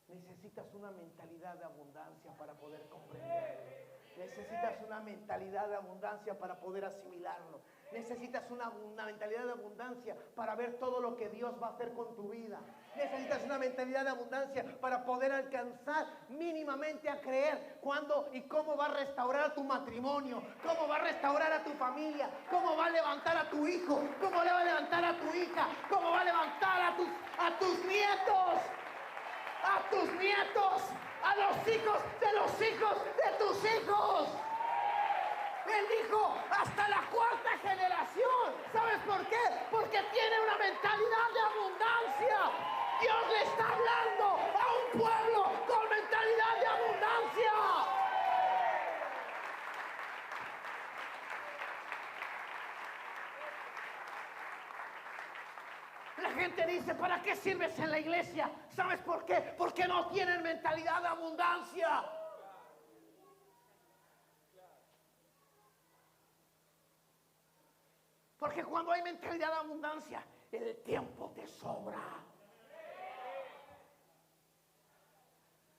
Necesitas una mentalidad de abundancia para poder comprenderlo. Necesitas una mentalidad de abundancia para poder asimilarlo. Necesitas una mentalidad de abundancia para ver todo lo que Dios va a hacer con tu vida. Necesitas una mentalidad de abundancia para poder alcanzar mínimamente a creer cuándo y cómo va a restaurar tu matrimonio, cómo va a restaurar a tu familia, cómo va a levantar a tu hijo, cómo le va a levantar a tu hija, cómo va a levantar a tus nietos. A tus nietos, a los hijos de tus hijos. Él dijo, hasta la cuarta generación. ¿Sabes por qué? Porque tiene una mentalidad de abundancia. Dios le está hablando a un pueblo con mentalidad de abundancia. La gente dice, ¿para qué sirves en la iglesia? ¿Sabes por qué? Porque no tienen mentalidad de abundancia. Porque cuando hay mentalidad de abundancia, el tiempo te sobra.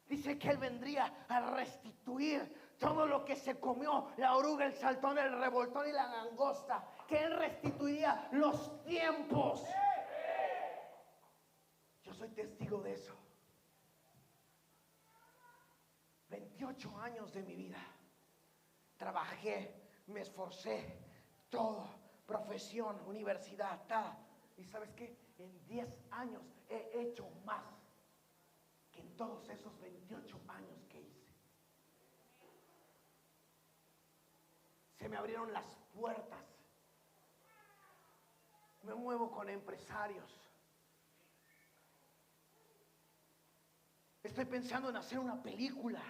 Dice que Él vendría a restituir todo lo que se comió, la oruga, el saltón, el revoltón y la langosta. Que Él restituiría los tiempos. Yo soy testigo de eso. 28 años de mi vida. Trabajé, me esforcé, todo, profesión, universidad, tal. ¿Y sabes qué? En 10 años he hecho más que en todos esos 28 años que hice. Se me abrieron las puertas. Me muevo con empresarios. Estoy pensando en hacer una película.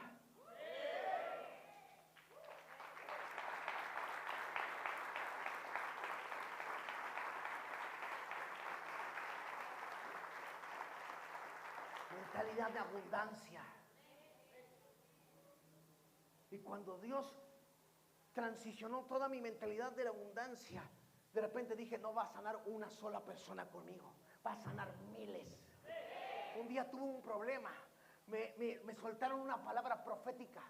Mentalidad de abundancia. Y cuando Dios transicionó toda mi mentalidad de la abundancia, de repente dije, no va a sanar una sola persona conmigo, va a sanar miles. Un día tuve un problema. Me soltaron una palabra profética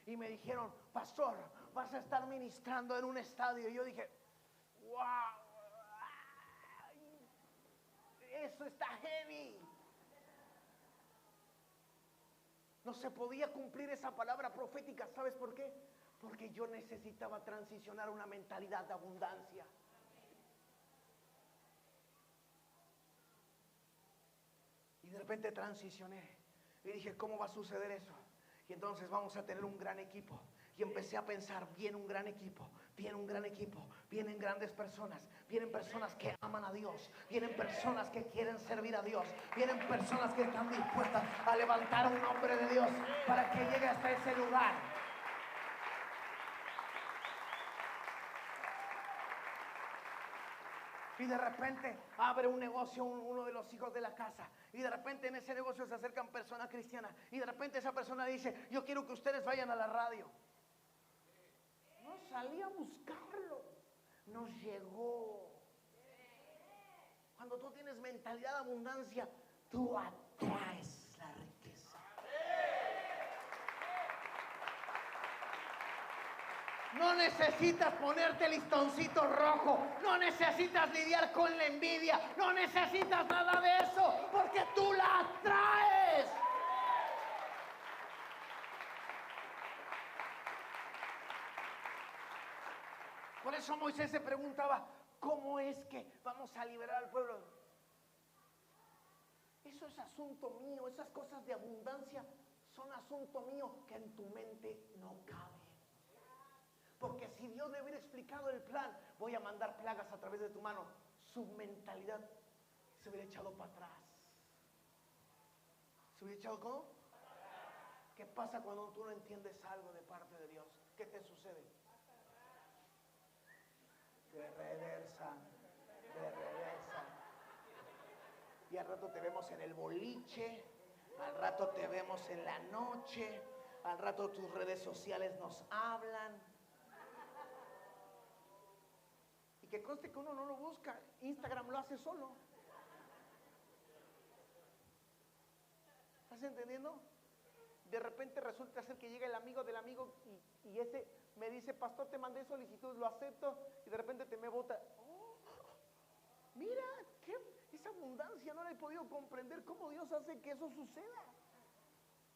y me dijeron, pastor, vas a estar ministrando en un estadio. Y yo dije, wow, eso está heavy. No se podía cumplir esa palabra profética. ¿Sabes por qué? Porque yo necesitaba transicionar una mentalidad de abundancia. Y de repente transicioné. Y dije, ¿cómo va a suceder eso? Y entonces vamos a tener un gran equipo. Y empecé a pensar, viene un gran equipo, viene un gran equipo, vienen grandes personas, vienen personas que aman a Dios, vienen personas que quieren servir a Dios, vienen personas que están dispuestas a levantar un nombre de Dios para que llegue hasta ese lugar. Y de repente abre un negocio uno de los hijos de la casa. Y de repente en ese negocio se acercan personas cristianas. Y de repente esa persona dice, yo quiero que ustedes vayan a la radio. No salí a buscarlo. Nos llegó. Cuando tú tienes mentalidad de abundancia, tú atraes la riqueza. No necesitas ponerte listoncito rojo. No necesitas lidiar con la envidia. No necesitas nada de eso. Porque tú la atraes. Por eso Moisés se preguntaba, ¿cómo es que vamos a liberar al pueblo? Eso es asunto mío. Esas cosas de abundancia son asunto mío que en tu mente no cabe. Porque si Dios le hubiera explicado el plan, voy a mandar plagas a través de tu mano, su mentalidad se hubiera echado para atrás. ¿Se hubiera echado cómo? ¿Qué pasa cuando tú no entiendes algo de parte de Dios? ¿Qué te sucede? De reversa. Y al rato te vemos en el boliche, al rato te vemos en la noche, al rato tus redes sociales nos hablan. Y que conste que uno no lo busca, Instagram lo hace solo. ¿Estás entendiendo? De repente resulta ser que llega el amigo del amigo y ese me dice, pastor, te mandé solicitud, lo acepto, y de repente te me bota. Oh, mira, esa abundancia no la he podido comprender, cómo Dios hace que eso suceda.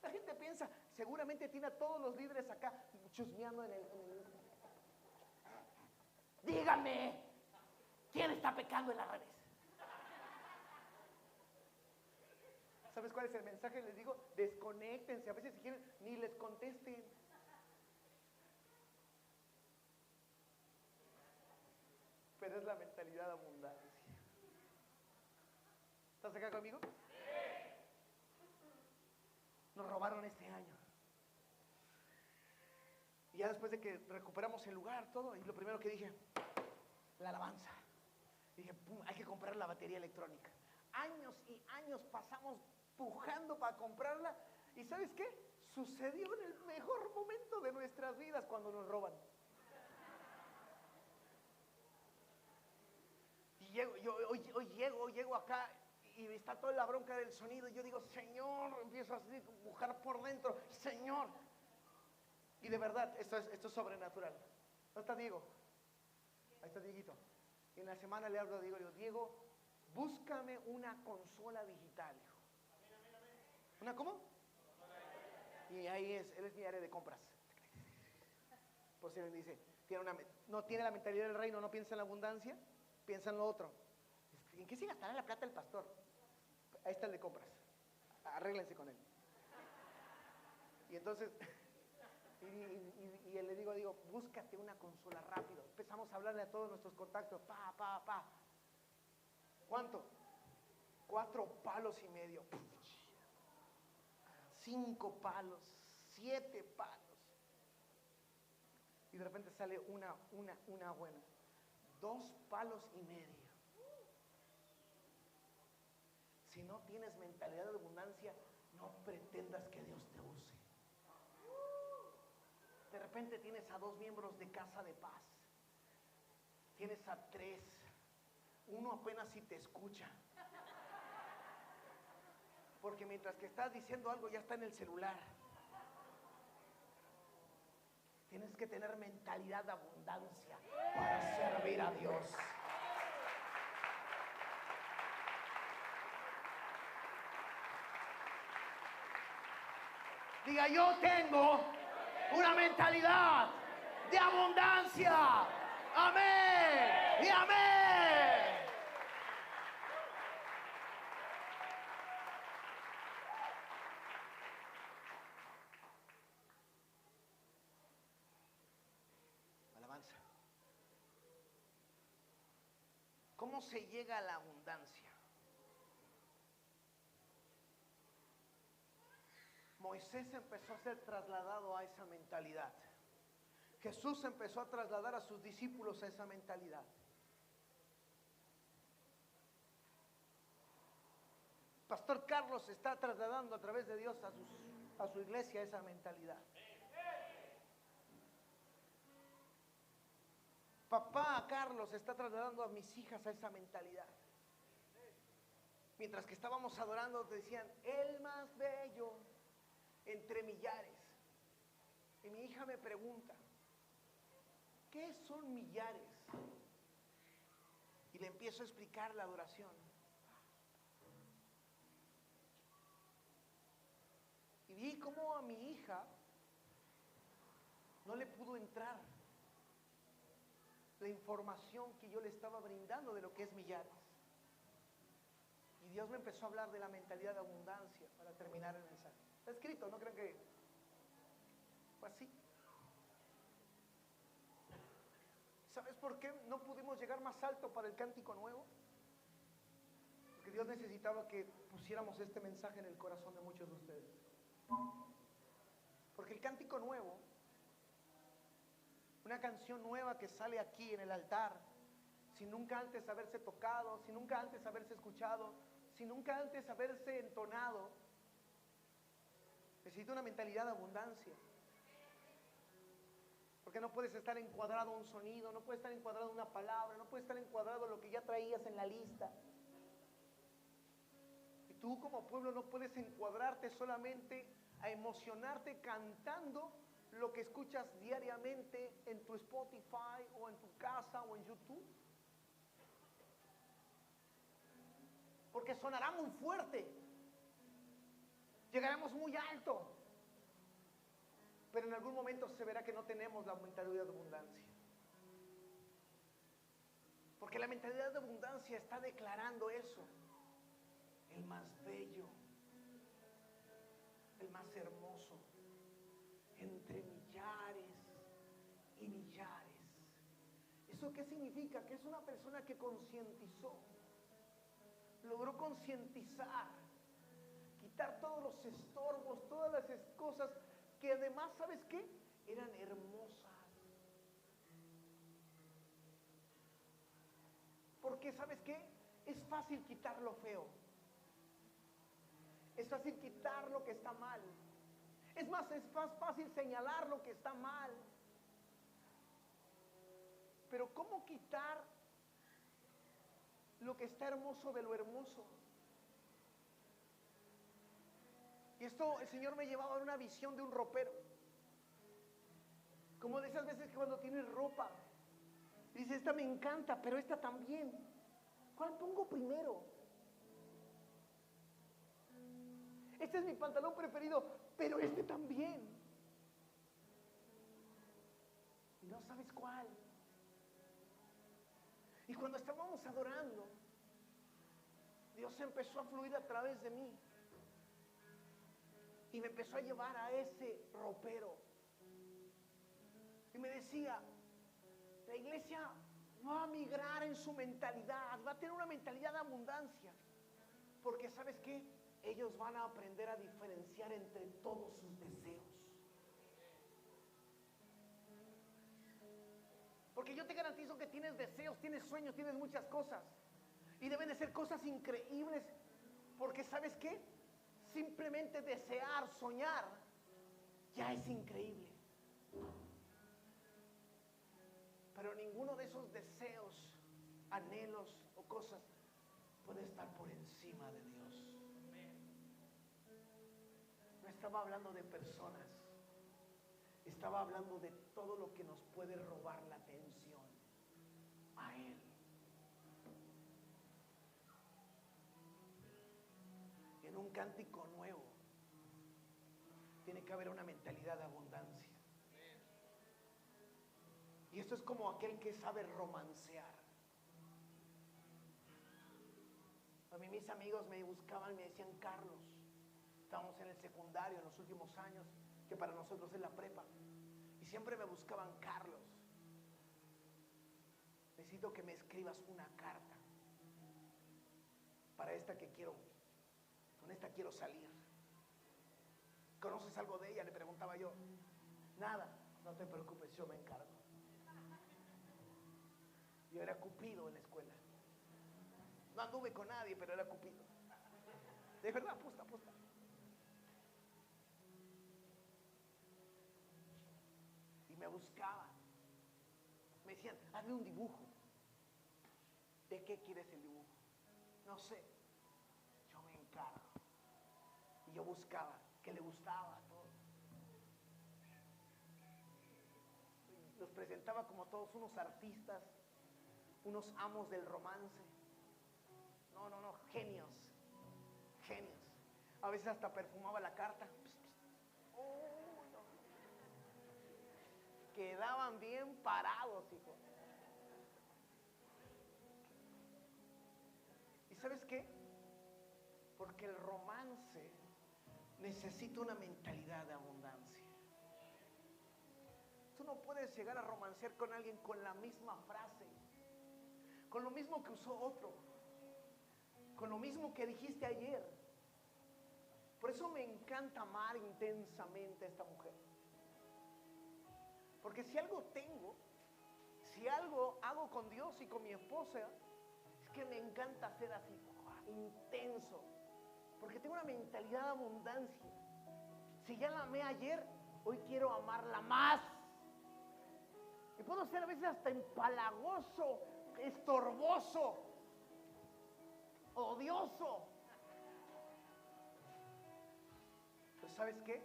La gente piensa, seguramente tiene a todos los líderes acá chusmeando en el... Dígame, ¿quién está pecando en las redes? ¿Sabes cuál es el mensaje? Les digo, desconéctense. A veces si quieren, ni les contesten. Pero es la mentalidad de abundancia. ¿Estás acá conmigo? Nos robaron este año. Y ya después de que recuperamos el lugar, todo, y lo primero que dije, la alabanza. Dije, pum, hay que comprar la batería electrónica. Años y años pasamos pujando para comprarla. ¿Y sabes qué? Sucedió en el mejor momento de nuestras vidas cuando nos roban. Y hoy llego acá y está toda la bronca del sonido. Y yo digo, Señor, empiezo a pujar por dentro. Señor. Y de verdad, esto es sobrenatural. ¿Dónde está Diego? Ahí está Dieguito. Y en la semana le hablo a Diego, le digo, Diego, búscame una consola digital, hijo. ¿Una cómo? Y ahí él es mi área de compras. Por si él dice, no tiene la mentalidad del reino, no piensa en la abundancia, piensa en lo otro. ¿En qué se gastará la plata el pastor? Ahí está el de compras. Arréglense con él. Y entonces, y le digo, búscate una consola rápido. Empezamos a hablarle a todos nuestros contactos. ¿Cuánto? 4 palos y medio. 5 palos, 7 palos. Y de repente sale una buena. 2 palos y medio. Si no tienes mentalidad de abundancia, no pretendas que Dios te use. De repente tienes a 2 miembros de Casa de Paz. Tienes a 3. Uno apenas si te escucha. Porque mientras que estás diciendo algo ya está en el celular. Tienes que tener mentalidad de abundancia para servir a Dios. Diga, yo tengo una mentalidad de abundancia. Amén y amén. Alabanza. ¿Cómo se llega a la abundancia? Moisés empezó a ser trasladado a esa mentalidad. Jesús empezó a trasladar a sus discípulos a esa mentalidad. Pastor Carlos está trasladando a través de Dios a su iglesia esa mentalidad. Papá Carlos está trasladando a mis hijas a esa mentalidad. Mientras que estábamos adorando, decían, el más bello entre millares. Y mi hija me pregunta, ¿qué son millares? Y le empiezo a explicar la adoración. Y vi cómo a mi hija no le pudo entrar la información que yo le estaba brindando de lo que es millares. Y Dios me empezó a hablar de la mentalidad de abundancia para terminar el mensaje. Está escrito, no crean que fue así. ¿Sabes por qué no pudimos llegar más alto para el cántico nuevo? Porque Dios necesitaba que pusiéramos este mensaje en el corazón de muchos de ustedes. Porque el cántico nuevo, una canción nueva que sale aquí en el altar, sin nunca antes haberse tocado, sin nunca antes haberse escuchado, sin nunca antes haberse entonado, necesita una mentalidad de abundancia. Porque no puedes estar encuadrado un sonido, no puedes estar encuadrado una palabra, no puedes estar encuadrado lo que ya traías en la lista. Y tú como pueblo no puedes encuadrarte solamente a emocionarte cantando lo que escuchas diariamente en tu Spotify o en tu casa o en YouTube. Porque sonará muy fuerte, llegaremos muy alto, pero en algún momento se verá que no tenemos la mentalidad de abundancia. Porque la mentalidad de abundancia está declarando eso. El más bello, el más hermoso, entre millares y millares. ¿Eso qué significa? Que es una persona que concientizó, logró concientizar, quitar todos los estorbos, todas las cosas que además, ¿sabes qué? Eran hermosas. Porque, ¿sabes qué? Es fácil quitar lo feo. Es fácil quitar lo que está mal. Es más fácil señalar lo que está mal. Pero ¿cómo quitar lo que está hermoso de lo hermoso? Y esto el Señor me llevaba a una visión de un ropero. Como de esas veces que cuando tienes ropa, dices, esta me encanta, pero esta también. ¿Cuál pongo primero? Este es mi pantalón preferido, pero este también. Y no sabes cuál. Y cuando estábamos adorando, Dios empezó a fluir a través de mí. Y me empezó a llevar a ese ropero. Y me decía, la iglesia va a migrar en su mentalidad, va a tener una mentalidad de abundancia. Porque ¿sabes qué? Ellos van a aprender a diferenciar entre todos sus deseos. Porque yo te garantizo que tienes deseos, tienes sueños, tienes muchas cosas. Y deben de ser cosas increíbles. Porque ¿sabes qué? Simplemente desear, soñar, ya es increíble. Pero ninguno de esos deseos, anhelos o cosas puede estar por encima de Dios. No estaba hablando de personas, estaba hablando de todo lo que nos puede robar la atención a Él. En un cántico nuevo tiene que haber una mentalidad de abundancia. Y esto es como aquel que sabe romancear. A mí mis amigos me buscaban, me decían Carlos. Estábamos en el secundario en los últimos años, que para nosotros es la prepa. Y siempre me buscaban Carlos. Necesito que me escribas una carta para esta que quiero, con esta quiero salir. ¿Conoces algo de ella? Le preguntaba yo. Nada, no te preocupes, yo me encargo. Yo era Cupido en la escuela. No anduve con nadie, pero era Cupido. De verdad, apuesta, apuesta. Y me buscaban. Me decían, hazme un dibujo. ¿De qué quieres el dibujo? No sé. Yo me encargo. Y yo buscaba que le gustaba todo. Los presentaba como todos unos artistas, unos amos del romance. No, genios. Genios. A veces hasta perfumaba la carta. Oh, no. Quedaban bien parados, hijo. ¿Y sabes qué? Porque el romance necesita una mentalidad de abundancia. Tú no puedes llegar a romancear con alguien con la misma frase, con lo mismo que usó otro, con lo mismo que dijiste ayer. Por eso me encanta amar intensamente a esta mujer. Porque si algo tengo, si algo hago con Dios y con mi esposa, es que me encanta ser así, intenso. Porque tengo una mentalidad de abundancia. Si ya la amé ayer, hoy quiero amarla más. Y puedo ser a veces hasta empalagoso, estorboso, odioso. Pero ¿sabes qué?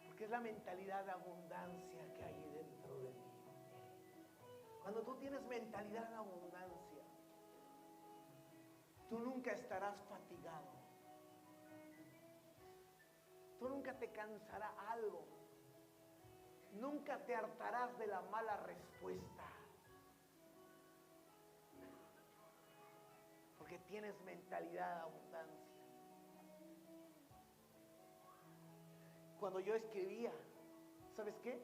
Porque es la mentalidad de abundancia que hay dentro de mí. Cuando tú tienes mentalidad de abundancia, tú nunca estarás fatigado. Tú nunca te cansará algo. Nunca te hartarás de la mala respuesta. Porque tienes mentalidad de abundancia. Cuando yo escribía, ¿sabes qué?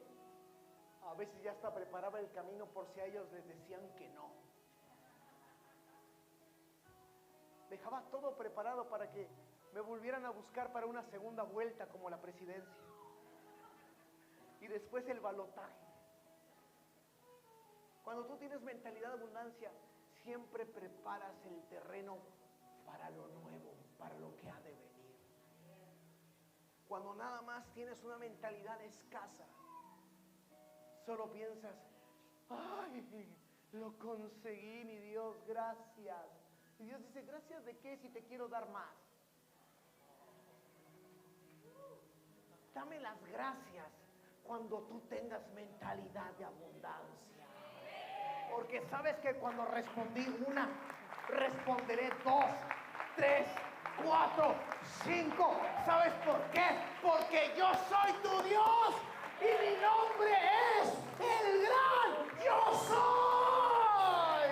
A veces ya hasta preparaba el camino por si a ellos les decían que no. Dejaba todo preparado para que me volvieran a buscar para una segunda vuelta como la presidencia. Y después el balotaje. Cuando tú tienes mentalidad de abundancia, siempre preparas el terreno para lo nuevo, para lo que ha de venir. Cuando nada más tienes una mentalidad escasa, solo piensas, ay, lo conseguí, mi Dios, gracias. Y Dios dice, ¿gracias de qué si te quiero dar más? Dame las gracias cuando tú tengas mentalidad de abundancia. Porque sabes que cuando respondí una, responderé 2, 3, 4, 5. ¿Sabes por qué? Porque yo soy tu Dios y mi nombre es el gran Yo Soy.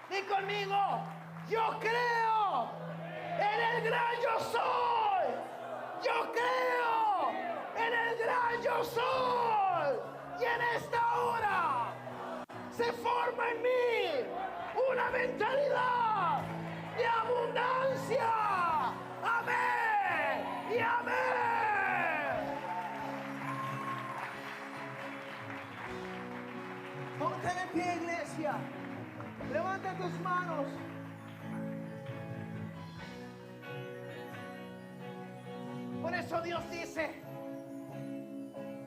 Di conmigo, yo creo en el gran Yo Soy. Yo creo en el gran Yo Soy. Y en esta hora se forma en mí una mentalidad de abundancia. Amén y amén. Ponte de pie, iglesia. Levanta tus manos. Por eso Dios dice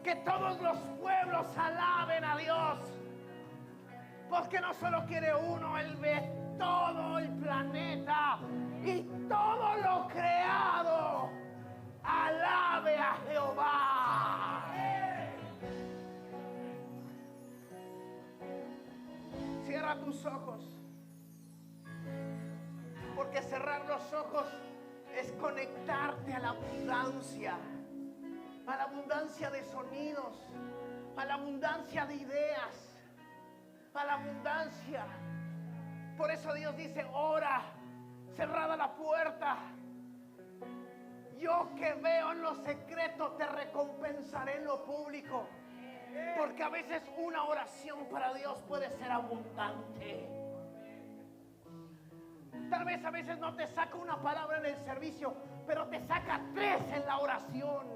que todos los pueblos alaben a Dios. Porque no solo quiere uno, Él ve todo el planeta y todo lo creado. Alabe a Jehová. Cierra tus ojos. Porque cerrar los ojos es conectarte a la abundancia de sonidos, a la abundancia de ideas, a la abundancia. Por eso Dios dice, ora, cerrada la puerta. Yo que veo en lo secreto te recompensaré en lo público. Porque a veces una oración para Dios puede ser abundante. Tal vez a veces no te saca una palabra en el servicio, pero te saca 3 en la oración.